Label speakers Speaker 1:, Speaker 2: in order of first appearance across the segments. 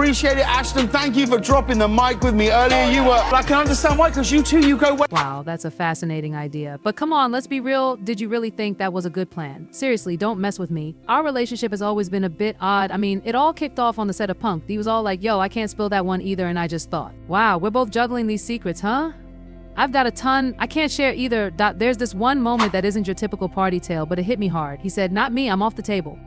Speaker 1: appreciate it. Ashton, thank you for dropping the mic with me earlier. You were, I can understand why, because you two, you go way.
Speaker 2: Wow, that's a fascinating idea. But come on, let's be real. Did you really think that was a good plan? Seriously, don't mess with me. Our relationship has always been a bit odd. I mean, it all kicked off on the set of Punk. He was all like, yo, I can't spill that one either, and I just thought, wow, we're both juggling these secrets, huh? I've got a ton. I can't share either. There's this one moment that isn't your typical party tale, but it hit me hard. He said, not me, I'm off the table.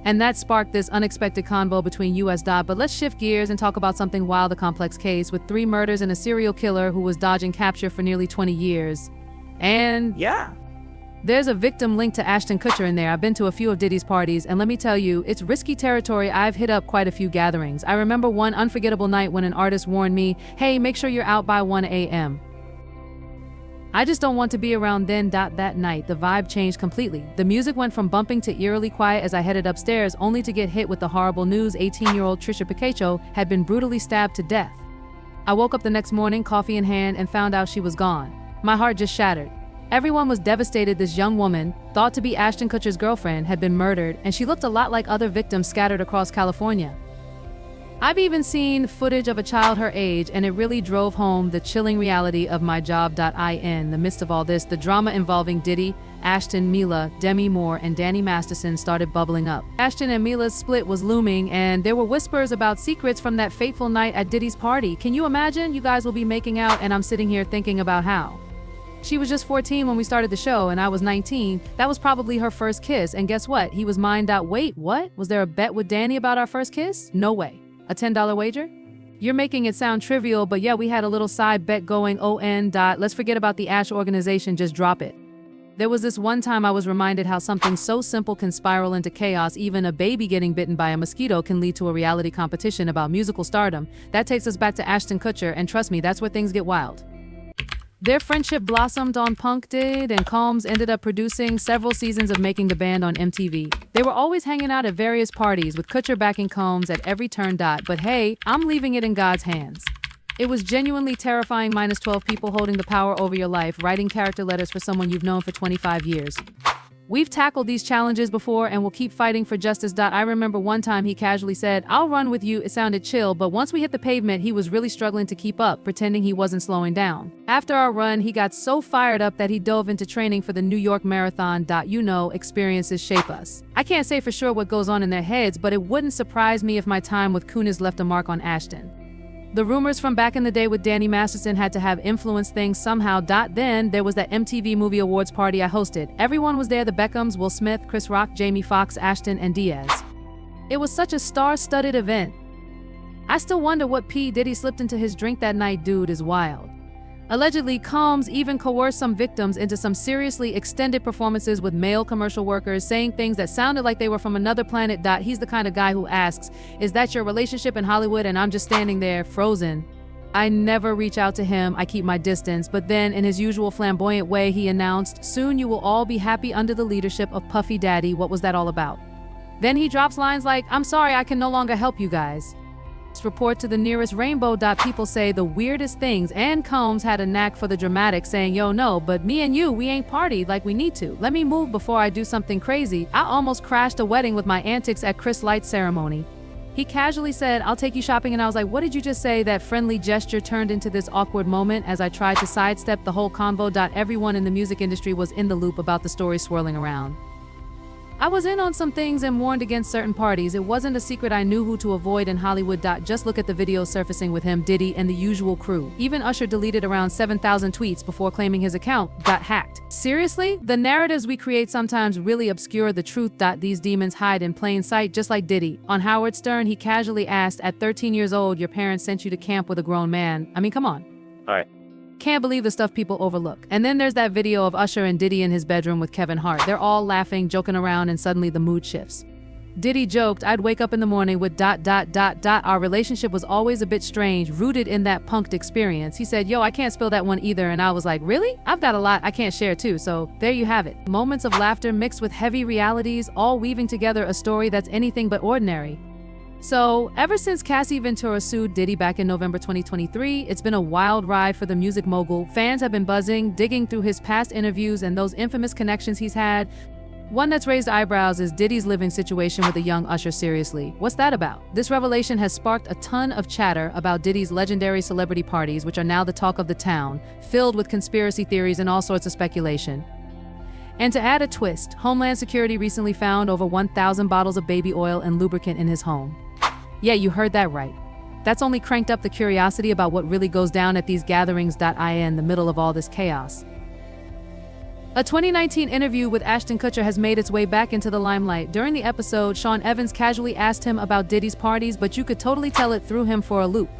Speaker 2: And that sparked this unexpected convo between US. But let's shift gears and talk about something wild, a complex case with 3 murders and a serial killer who was dodging capture for nearly 20 years. And
Speaker 3: yeah,
Speaker 2: there's a victim linked to Ashton Kutcher in there. I've been to a few of Diddy's parties, and let me tell you, it's risky territory. I've hit up quite a few gatherings. I remember one unforgettable night when an artist warned me, hey, make sure you're out by 1 a.m. I just don't want to be around then. That night, the vibe changed completely. The music went from bumping to eerily quiet as I headed upstairs, only to get hit with the horrible news. 18-year-old Trisha Piccacho had been brutally stabbed to death. I woke up the next morning, coffee in hand, and found out she was gone. My heart just shattered. Everyone was devastated. This young woman, thought to be Ashton Kutcher's girlfriend, had been murdered, and she looked a lot like other victims scattered across California. I've even seen footage of a child her age, and it really drove home the chilling reality of my job. In the midst of all this, the drama involving Diddy, Ashton, Mila, Demi Moore, and Danny Masterson started bubbling up. Ashton and Mila's split was looming, and there were whispers about secrets from that fateful night at Diddy's party. Can you imagine? You guys will be making out, and I'm sitting here thinking about how she was just 14 when we started the show, and I was 19. That was probably her first kiss, and guess what? He was mine. Wait, what? Was there a bet with Danny about our first kiss? No way. A $10 wager? You're making it sound trivial, but yeah, we had a little side bet going. Let's forget about the Ash organization, just drop it. There was this one time I was reminded how something so simple can spiral into chaos. Even a baby getting bitten by a mosquito can lead to a reality competition about musical stardom. That takes us back to Ashton Kutcher, and trust me, that's where things get wild. Their friendship blossomed on Punk did, and Combs ended up producing several seasons of Making the Band on MTV. They were always hanging out at various parties, with Kutcher backing Combs at every turn. But hey, I'm leaving it in God's hands. It was genuinely terrifying. -12 people holding the power over your life, writing character letters for someone you've known for 25 years. We've tackled these challenges before and will keep fighting for justice. I remember one time he casually said, I'll run with you. It sounded chill, but once we hit the pavement, he was really struggling to keep up, pretending he wasn't slowing down. After our run, he got so fired up that he dove into training for the New York Marathon. Experiences shape us. I can't say for sure what goes on in their heads, but it wouldn't surprise me if my time with Kunis left a mark on Ashton. The rumors from back in the day with Danny Masterson had to have influenced things somehow. Then there was that MTV Movie Awards party I hosted. Everyone was there, the Beckhams, Will Smith, Chris Rock, Jamie Foxx, Ashton, and Diaz. It was such a star-studded event. I still wonder what P. Diddy slipped into his drink that night. Dude is wild. Allegedly, Combs even coerced some victims into some seriously extended performances with male commercial workers, saying things that sounded like they were from another planet. He's the kind of guy who asks, is that your relationship in Hollywood? And I'm just standing there, frozen. I never reach out to him, I keep my distance, but then in his usual flamboyant way, he announced, soon you will all be happy under the leadership of Puffy Daddy. What was that all about? Then he drops lines like, I'm sorry, I can no longer help you guys. Report to the nearest rainbow. People say the weirdest things, and Combs had a knack for the dramatic, saying, yo, no, but me and you, we ain't partied like we need to. Let me move before I do something crazy. I almost crashed a wedding with my antics at Chris Light's ceremony. He casually said, I'll take you shopping, and I was like, what did you just say? That friendly gesture turned into this awkward moment as I tried to sidestep the whole convo. Everyone in the music industry was in the loop about the story swirling around. I was in on some things and warned against certain parties. It wasn't a secret I knew who to avoid in Hollywood. Just look at the videos surfacing with him, Diddy, and the usual crew. Even Usher deleted around 7,000 tweets before claiming his account got hacked. Seriously? The narratives we create sometimes really obscure the truth. These demons hide in plain sight, just like Diddy. On Howard Stern, he casually asked, at 13 years old, your parents sent you to camp with a grown man. I mean, come on.
Speaker 3: all right.
Speaker 2: Can't believe the stuff people overlook. And then there's that video of Usher and Diddy in his bedroom with Kevin Hart. They're all laughing, joking around, and suddenly the mood shifts. Diddy joked, I'd wake up in the morning with ... Our relationship was always a bit strange, rooted in that punked experience. He said, yo, I can't spill that one either. And I was like, really? I've got a lot I can't share too. So there you have it. Moments of laughter mixed with heavy realities, all weaving together a story that's anything but ordinary. So, ever since Cassie Ventura sued Diddy back in November 2023, it's been a wild ride for the music mogul. Fans have been buzzing, digging through his past interviews and those infamous connections he's had. One that's raised eyebrows is Diddy's living situation with a young Usher. Seriously, what's that about? This revelation has sparked a ton of chatter about Diddy's legendary celebrity parties, which are now the talk of the town, filled with conspiracy theories and all sorts of speculation. And to add a twist, Homeland Security recently found over 1,000 bottles of baby oil and lubricant in his home. Yeah, you heard that right. That's only cranked up the curiosity about what really goes down at these gatherings. In the middle of all this chaos. A 2019 interview with Ashton Kutcher has made its way back into the limelight. During the episode, Sean Evans casually asked him about Diddy's parties, but you could totally tell it threw him for a loop.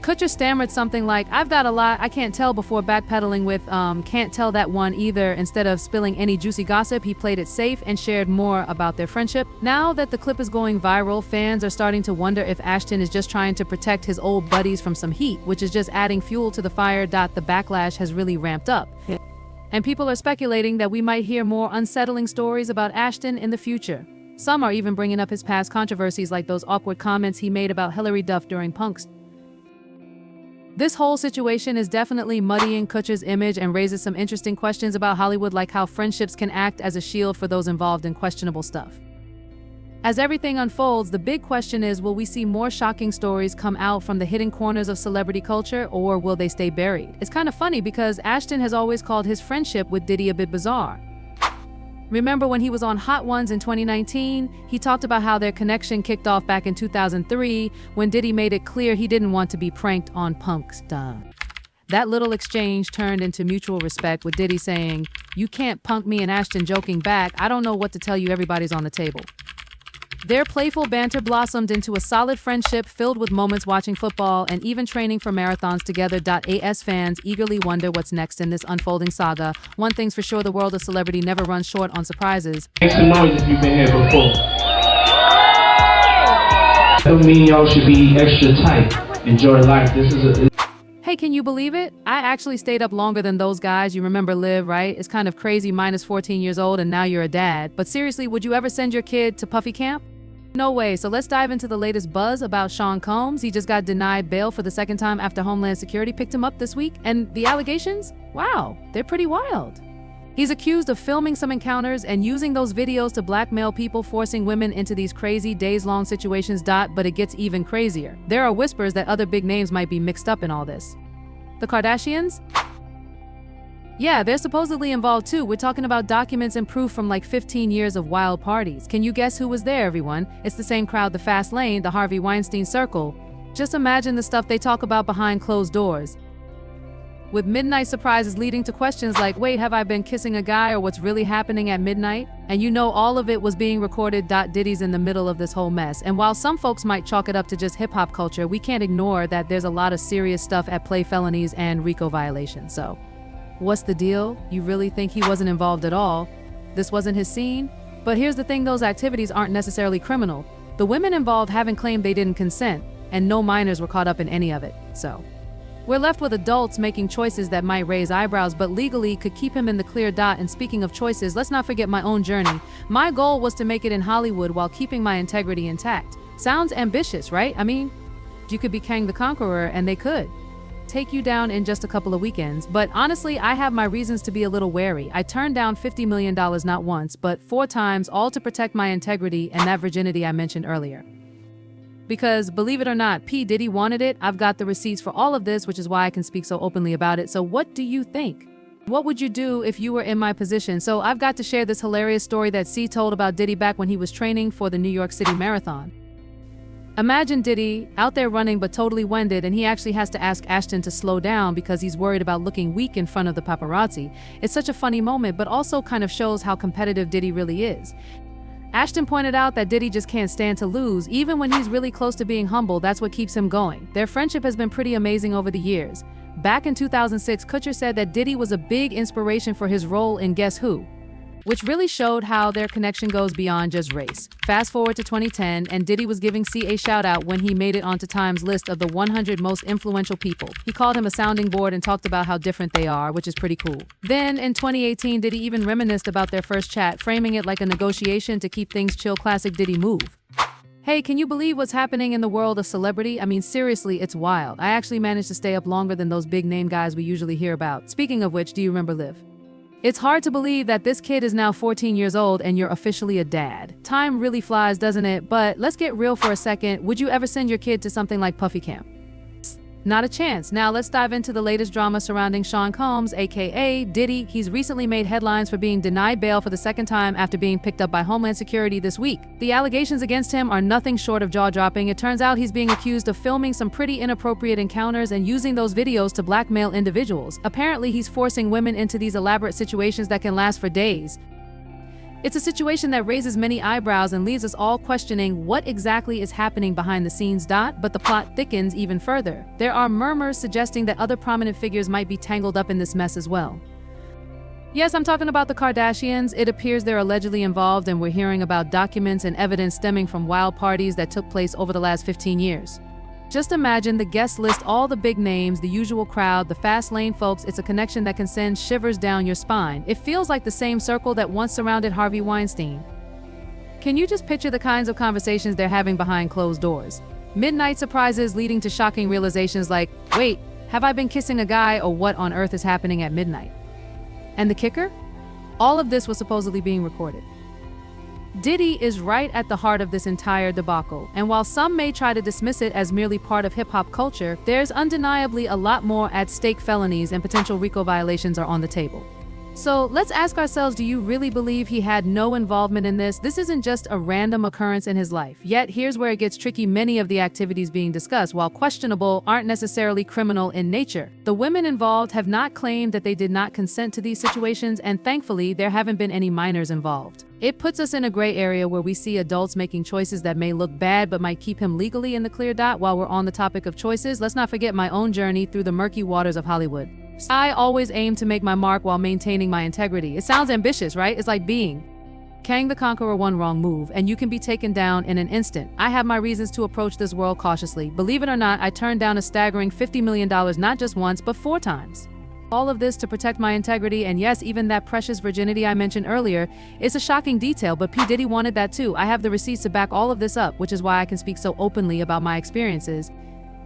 Speaker 2: Kutcher stammered something like, "I've got a lot I can't tell," before backpedaling with, "Can't tell that one either." Instead of spilling any juicy gossip, he played it safe and shared more about their friendship. Now that the clip is going viral, fans are starting to wonder if Ashton is just trying to protect his old buddies from some heat, which is just adding fuel to the fire. The backlash has really ramped up. And people are speculating that we might hear more unsettling stories about Ashton in the future. Some are even bringing up his past controversies, like those awkward comments he made about Hillary Duff during Punk's. This whole situation is definitely muddying Kutcher's image and raises some interesting questions about Hollywood, like how friendships can act as a shield for those involved in questionable stuff. As everything unfolds, the big question is, will we see more shocking stories come out from the hidden corners of celebrity culture, or will they stay buried? It's kind of funny because Ashton has always called his friendship with Diddy a bit bizarre. Remember when he was on Hot Ones in 2019? He talked about how their connection kicked off back in 2003 when Diddy made it clear he didn't want to be pranked on Punk's. That little exchange turned into mutual respect, with Diddy saying, "You can't punk me," and Ashton joking back, "I don't know what to tell you, everybody's on the table." Their playful banter blossomed into a solid friendship filled with moments watching football and even training for marathons together. As fans eagerly wonder what's next in this unfolding saga, one thing's for sure: the world of celebrity never runs short on surprises.
Speaker 3: Make some noise if you've been here before. Don't mean y'all should be extra tight. Enjoy life. This is a...
Speaker 2: Hey, can you believe it? I actually stayed up longer than those guys. You remember Liv, right? It's kind of crazy, minus 14 years old and now you're a dad. But seriously, would you ever send your kid to Puffy Camp? No way. So let's dive into the latest buzz about Sean Combs. He just got denied bail for the second time after Homeland Security picked him up this week. And the allegations? Wow, they're pretty wild. He's accused of filming some encounters and using those videos to blackmail people, forcing women into these crazy days-long situations. But it gets even crazier. There are whispers that other big names might be mixed up in all this. The Kardashians? Yeah, they're supposedly involved too. We're talking about documents and proof from like 15 years of wild parties. Can you guess who was there, everyone? It's the same crowd, the Fast Lane, the Harvey Weinstein circle. Just imagine the stuff they talk about behind closed doors. With midnight surprises leading to questions like, wait, have I been kissing a guy, or what's really happening at midnight? And you know all of it was being recorded. Diddy's in the middle of this whole mess. And while some folks might chalk it up to just hip-hop culture, we can't ignore that there's a lot of serious stuff at play: felonies and RICO violations. So what's the deal? You really think he wasn't involved at all? This wasn't his scene? But here's the thing, those activities aren't necessarily criminal. The women involved haven't claimed they didn't consent, and no minors were caught up in any of it. So we're left with adults making choices that might raise eyebrows, but legally could keep him in the clear. And speaking of choices, let's not forget my own journey. My goal was to make it in Hollywood while keeping my integrity intact. Sounds ambitious, right? I mean, you could be Kang the Conqueror, and they could take you down in just a couple of weekends. But honestly, I have my reasons to be a little wary. I turned down $50 million not once, but 4 times, all to protect my integrity and that virginity I mentioned earlier. Because, believe it or not, P. Diddy wanted it. I've got the receipts for all of this, which is why I can speak so openly about it. So what do you think? What would you do if you were in my position? So I've got to share this hilarious story that C told about Diddy back when he was training for the New York City Marathon. Imagine Diddy out there running but totally winded, and he actually has to ask Ashton to slow down because he's worried about looking weak in front of the paparazzi. It's such a funny moment, but also kind of shows how competitive Diddy really is. Ashton pointed out that Diddy just can't stand to lose, even when he's really close to being humble. That's what keeps him going. Their friendship has been pretty amazing over the years. Back in 2006, Kutcher said that Diddy was a big inspiration for his role in Guess Who, which really showed how their connection goes beyond just race. Fast forward to 2010, and Diddy was giving C a shout out when he made it onto Time's list of the 100 most influential people. He called him a sounding board and talked about how different they are, which is pretty cool. Then in 2018, Diddy even reminisced about their first chat, framing it like a negotiation to keep things chill. Classic Diddy move. Hey, can you believe what's happening in the world of celebrity? I mean, seriously, it's wild. I actually managed to stay up longer than those big name guys we usually hear about. Speaking of which, do you remember Liv? It's hard to believe that this kid is now 14 years old and you're officially a dad. Time really flies, doesn't it? But let's get real for a second. Would you ever send your kid to something like Puffy Camp? Not a chance. Now let's dive into the latest drama surrounding Sean Combs, aka Diddy. He's recently made headlines for being denied bail for the second time after being picked up by Homeland Security this week. The allegations against him are nothing short of jaw-dropping. It turns out he's being accused of filming some pretty inappropriate encounters and using those videos to blackmail individuals. Apparently, he's forcing women into these elaborate situations that can last for days. It's a situation that raises many eyebrows and leaves us all questioning what exactly is happening behind the scenes. But the plot thickens even further. There are murmurs suggesting that other prominent figures might be tangled up in this mess as well. Yes, I'm talking about the Kardashians. It appears they're allegedly involved, and we're hearing about documents and evidence stemming from wild parties that took place over the last 15 years. Just imagine the guest list, all the big names, the usual crowd, the fast lane folks. It's a connection that can send shivers down your spine. It feels like the same circle that once surrounded Harvey Weinstein. Can you just picture the kinds of conversations they're having behind closed doors? Midnight surprises leading to shocking realizations like, wait, have I been kissing a guy, or what on earth is happening at midnight? And the kicker? All of this was supposedly being recorded. Diddy is right at the heart of this entire debacle, and while some may try to dismiss it as merely part of hip-hop culture, there's undeniably a lot more at stake. Felonies and potential RICO violations are on the table. So let's ask ourselves, do you really believe he had no involvement in this? This isn't just a random occurrence in his life. Yet here's where it gets tricky. Many of the activities being discussed, while questionable, aren't necessarily criminal in nature. The women involved have not claimed that they did not consent to these situations, and thankfully there haven't been any minors involved. It puts us in a gray area where we see adults making choices that may look bad but might keep him legally in the clear. While we're on the topic of choices, let's not forget my own journey through the murky waters of Hollywood. I always aim to make my mark while maintaining my integrity. It sounds ambitious, right? It's like being Kang the Conqueror. One wrong move and you can be taken down in an instant. I have my reasons to approach this world cautiously. Believe it or not, I turned down a staggering $50 million not just once, but 4 times. All of this to protect my integrity, and yes, even that precious virginity I mentioned earlier. It's a shocking detail, but P. Diddy wanted that too. I have the receipts to back all of this up, which is why I can speak so openly about my experiences.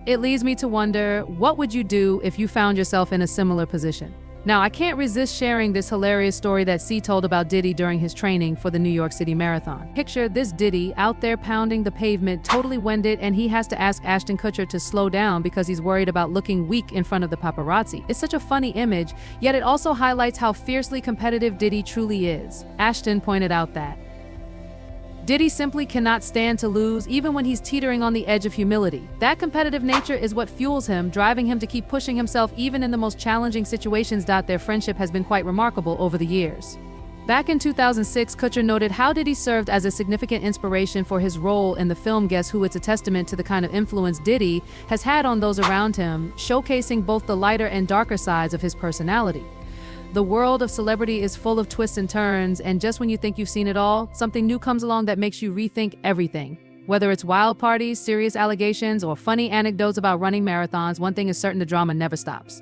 Speaker 2: It leads me to wonder, what would you do if you found yourself in a similar position? Now, I can't resist sharing this hilarious story that C told about Diddy during his training for the New York City Marathon. Picture this Diddy out there pounding the pavement, totally winded, and he has to ask Ashton Kutcher to slow down because he's worried about looking weak in front of the paparazzi. It's such a funny image, yet it also highlights how fiercely competitive Diddy truly is. Ashton pointed out that Diddy simply cannot stand to lose, even when he's teetering on the edge of humility. That competitive nature is what fuels him, driving him to keep pushing himself even in the most challenging situations. Their friendship has been quite remarkable over the years. Back in 2006, Kutcher noted how Diddy served as a significant inspiration for his role in the film Guess Who. It's a testament to the kind of influence Diddy has had on those around him, showcasing both the lighter and darker sides of his personality. The world of celebrity is full of twists and turns, and just when you think you've seen it all, something new comes along that makes you rethink everything. Whether it's wild parties, serious allegations, or funny anecdotes about running marathons, one thing is certain: the drama never stops.